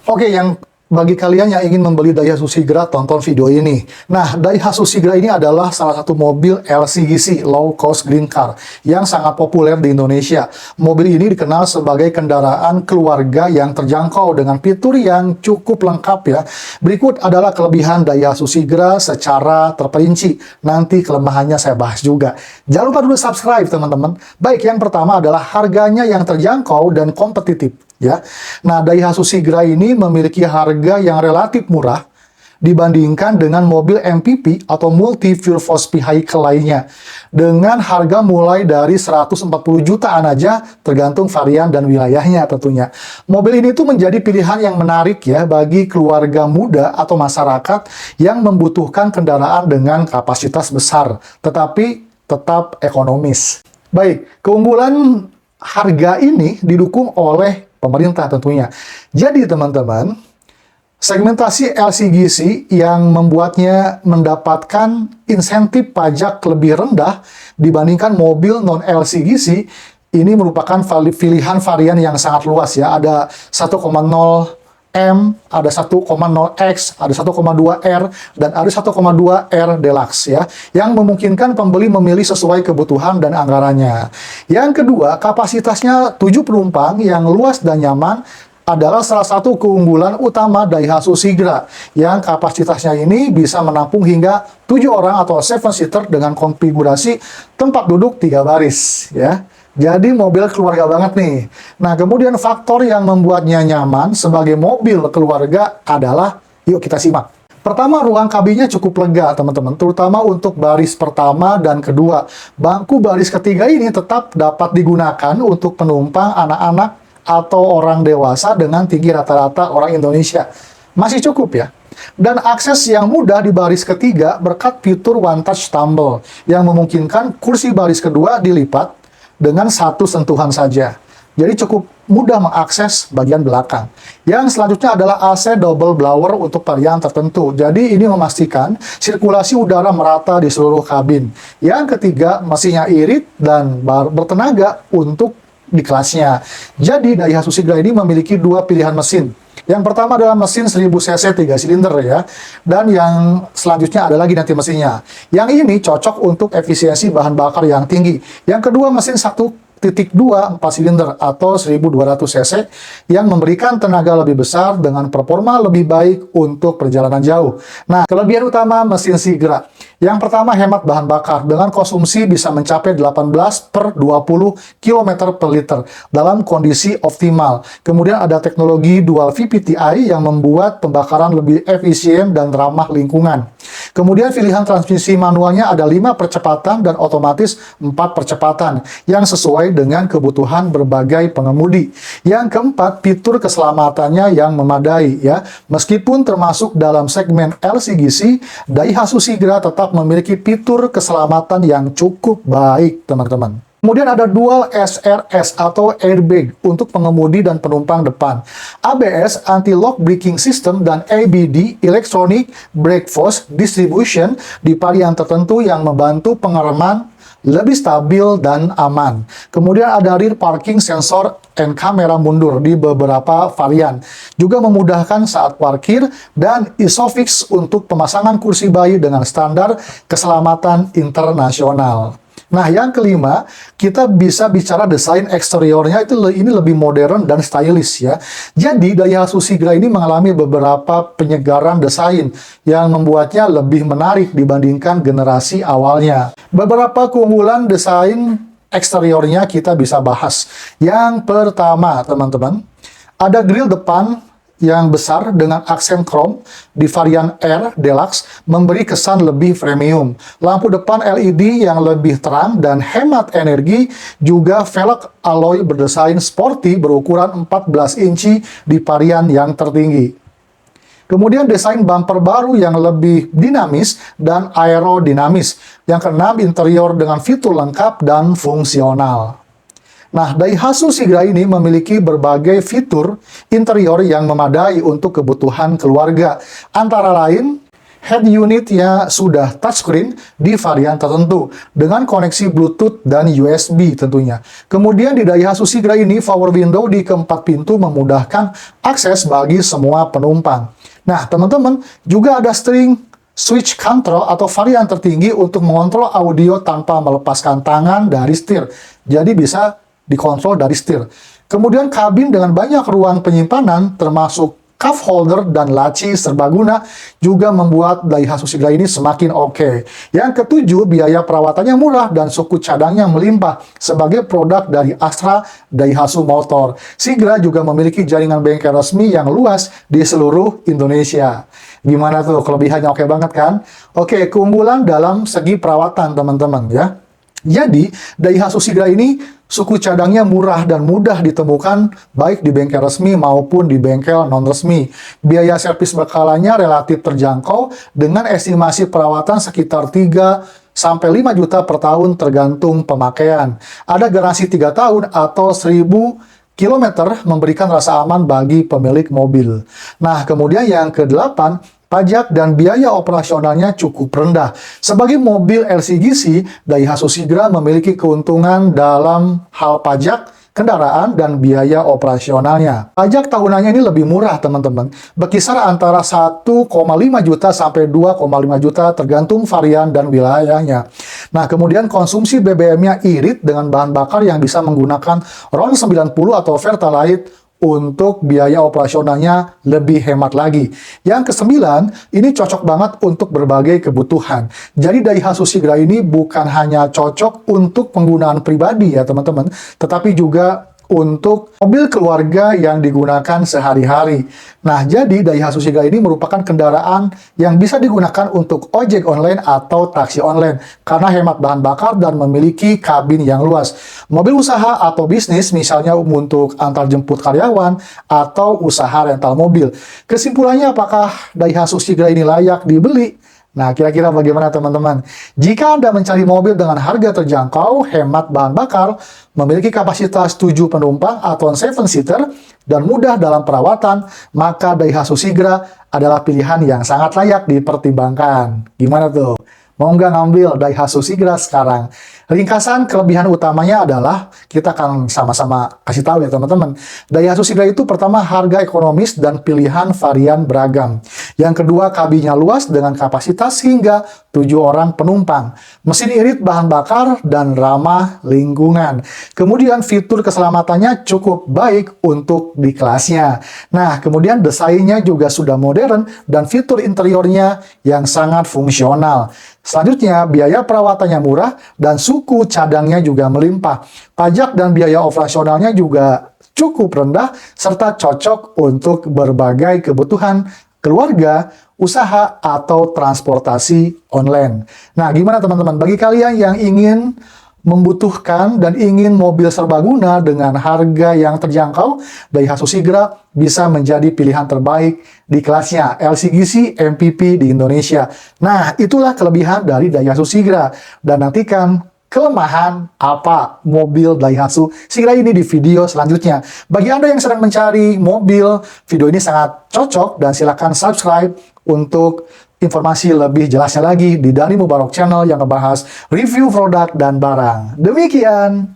Oke, yang bagi kalian yang ingin membeli Daihatsu Sigra, tonton video ini. Nah, Daihatsu Sigra ini adalah salah satu mobil LCGC, Low Cost Green Car, yang sangat populer di Indonesia. Mobil ini dikenal sebagai kendaraan keluarga yang terjangkau dengan fitur yang cukup lengkap ya. Berikut adalah kelebihan Daihatsu Sigra secara terperinci. Nanti kelemahannya saya bahas juga. Jangan lupa dulu subscribe, teman-teman. Baik, yang pertama adalah harganya yang terjangkau dan kompetitif. Ya, nah Daihatsu Sigra ini memiliki harga yang relatif murah dibandingkan dengan mobil MPV atau multi fuel force vehicle lainnya, dengan harga mulai dari 140 jutaan aja tergantung varian dan wilayahnya tentunya. Mobil ini tuh menjadi pilihan yang menarik ya bagi keluarga muda atau masyarakat yang membutuhkan kendaraan dengan kapasitas besar tetapi tetap ekonomis. Baik, keunggulan harga ini didukung oleh pemerintah tentunya. Jadi teman-teman, segmentasi LCGC yang membuatnya mendapatkan insentif pajak lebih rendah dibandingkan mobil non-LCGC ini merupakan pilihan varian yang sangat luas ya. Ada 1,0 M, ada 1,0X, ada 1,2R, dan ada 1,2R Deluxe ya, yang memungkinkan pembeli memilih sesuai kebutuhan dan anggarannya. Yang kedua, kapasitasnya 7 penumpang yang luas dan nyaman adalah salah satu keunggulan utama Daihatsu Sigra, yang kapasitasnya ini bisa menampung hingga 7 orang atau 7-seater dengan konfigurasi tempat duduk 3 baris ya. Jadi mobil keluarga banget nih. Nah, kemudian faktor yang membuatnya nyaman sebagai mobil keluarga adalah, yuk kita simak. Pertama, ruang kabinnya cukup lega, teman-teman. Terutama untuk baris pertama dan kedua. Bangku baris ketiga ini tetap dapat digunakan untuk penumpang anak-anak atau orang dewasa dengan tinggi rata-rata orang Indonesia. Masih cukup ya. Dan akses yang mudah di baris ketiga berkat fitur One Touch Tumble yang memungkinkan kursi baris kedua dilipat dengan satu sentuhan saja. Jadi cukup mudah mengakses bagian belakang. Yang selanjutnya adalah AC double blower untuk varian tertentu. Jadi ini memastikan sirkulasi udara merata di seluruh kabin. Yang ketiga, mesinnya irit dan bertenaga untuk di kelasnya. Jadi Daihatsu Sigra ini memiliki 2 pilihan mesin. Yang pertama adalah mesin 1000 cc 3 silinder ya. Dan yang selanjutnya ada lagi nanti mesinnya. Yang ini cocok untuk efisiensi bahan bakar yang tinggi. Yang kedua mesin 1.2 4 silinder atau 1200 cc yang memberikan tenaga lebih besar dengan performa lebih baik untuk perjalanan jauh. Nah, kelebihan utama mesin Sigra. Yang pertama, hemat bahan bakar dengan konsumsi bisa mencapai 18 per 20 km per liter dalam kondisi optimal. Kemudian ada teknologi dual VVT-i yang membuat pembakaran lebih efisien dan ramah lingkungan. Kemudian pilihan transmisi manualnya ada 5 percepatan dan otomatis 4 percepatan yang sesuai dengan kebutuhan berbagai pengemudi. Yang keempat, fitur keselamatannya yang memadai ya. Meskipun termasuk dalam segmen LCGC, Daihatsu Sigra tetap memiliki fitur keselamatan yang cukup baik, teman-teman. Kemudian ada dual SRS atau airbag untuk pengemudi dan penumpang depan. ABS, anti-lock braking system, dan ABD, electronic brake force distribution di varian tertentu yang membantu pengereman lebih stabil dan aman. Kemudian ada rear parking sensor dan kamera mundur di beberapa varian. Juga memudahkan saat parkir dan ISOFIX untuk pemasangan kursi bayi dengan standar keselamatan internasional. Nah, yang kelima, kita bisa bicara desain eksteriornya ini lebih modern dan stylish ya. Jadi, Daihatsu Sigra ini mengalami beberapa penyegaran desain yang membuatnya lebih menarik dibandingkan generasi awalnya. Beberapa keunggulan desain eksteriornya kita bisa bahas. Yang pertama, teman-teman, ada grill depan yang besar dengan aksen chrome di varian R Deluxe memberi kesan lebih premium. Lampu depan LED yang lebih terang dan hemat energi, juga velg alloy berdesain sporty berukuran 14 inci di varian yang tertinggi. Kemudian desain bumper baru yang lebih dinamis dan aerodinamis. Yang keenam, interior dengan fitur lengkap dan fungsional. Nah, Daihatsu Sigra ini memiliki berbagai fitur interior yang memadai untuk kebutuhan keluarga. Antara lain, Head unitnya sudah touchscreen di varian tertentu dengan koneksi Bluetooth dan USB tentunya. Kemudian di Daihatsu Sigra ini, power window di keempat pintu memudahkan akses bagi semua penumpang. Nah, teman-teman, juga ada steering switch control atau varian tertinggi untuk mengontrol audio tanpa melepaskan tangan dari setir. Jadi bisa dikontrol dari setir. Kemudian kabin dengan banyak ruang penyimpanan termasuk cup holder dan laci serbaguna juga membuat Daihatsu Sigra ini semakin oke. Yang ketujuh, biaya perawatannya murah dan suku cadangnya melimpah sebagai produk dari Astra Daihatsu Motor. Sigra juga memiliki jaringan bengkel resmi yang luas di seluruh Indonesia. Gimana tuh? Kelebihannya oke banget kan? Oke, keunggulan dalam segi perawatan teman-teman ya. Jadi, Daihatsu Sigra ini suku cadangnya murah dan mudah ditemukan baik di bengkel resmi maupun di bengkel non-resmi. Biaya servis berkalanya relatif terjangkau dengan estimasi perawatan sekitar 3-5 juta per tahun tergantung pemakaian. Ada garansi 3 tahun atau 1000 kilometer memberikan rasa aman bagi pemilik mobil. Nah, kemudian yang ke-8, pajak dan biaya operasionalnya cukup rendah. Sebagai mobil LCGC, Daihatsu Sigra memiliki keuntungan dalam hal pajak, kendaraan, dan biaya operasionalnya. Pajak tahunannya ini lebih murah, teman-teman. Berkisar antara 1,5 juta sampai 2,5 juta tergantung varian dan wilayahnya. Nah, kemudian konsumsi BBM-nya irit dengan bahan bakar yang bisa menggunakan RON 90 atau Pertalite untuk biaya operasionalnya lebih hemat lagi. Yang ke-9, ini cocok banget untuk berbagai kebutuhan. Jadi Daihatsu Sigra ini bukan hanya cocok untuk penggunaan pribadi ya teman-teman, tetapi juga untuk mobil keluarga yang digunakan sehari-hari. Nah, jadi Daihatsu Sigra ini merupakan kendaraan yang bisa digunakan untuk ojek online atau taksi online karena hemat bahan bakar dan memiliki kabin yang luas. Mobil usaha atau bisnis misalnya untuk antar jemput karyawan atau usaha rental mobil. Kesimpulannya, apakah Daihatsu Sigra ini layak dibeli? Nah, kira-kira bagaimana teman-teman? Jika Anda mencari mobil dengan harga terjangkau, hemat bahan bakar, memiliki kapasitas 7 penumpang atau 7-seater, dan mudah dalam perawatan, maka Daihatsu Sigra adalah pilihan yang sangat layak dipertimbangkan. Gimana tuh? Mau nggak ngambil Daihatsu Sigra sekarang? Ringkasan kelebihan utamanya adalah, kita akan sama-sama kasih tahu ya teman-teman. Daihatsu Sigra itu pertama harga ekonomis dan pilihan varian beragam. Yang kedua, kabinnya luas dengan kapasitas hingga 7 orang penumpang. Mesin irit bahan bakar dan ramah lingkungan. Kemudian fitur keselamatannya cukup baik untuk di kelasnya. Nah, kemudian desainnya juga sudah modern dan fitur interiornya yang sangat fungsional. Selanjutnya, biaya perawatannya murah dan suku cadangnya juga melimpah. Pajak dan biaya operasionalnya juga cukup rendah, serta cocok untuk berbagai kebutuhan keluarga, usaha, atau transportasi online. Nah, gimana teman-teman? Bagi kalian yang ingin membutuhkan dan ingin mobil serbaguna dengan harga yang terjangkau, Daihatsu Sigra bisa menjadi pilihan terbaik di kelasnya LCGC MPV di Indonesia. Nah, itulah kelebihan dari Daihatsu Sigra. Dan nantikan kelemahan apa mobil Daihatsu Sigra ini di video selanjutnya. Bagi Anda yang sedang mencari mobil, video ini sangat cocok dan silakan subscribe untuk informasi lebih jelasnya lagi di Dani Mubarok Channel yang membahas review produk dan barang. Demikian.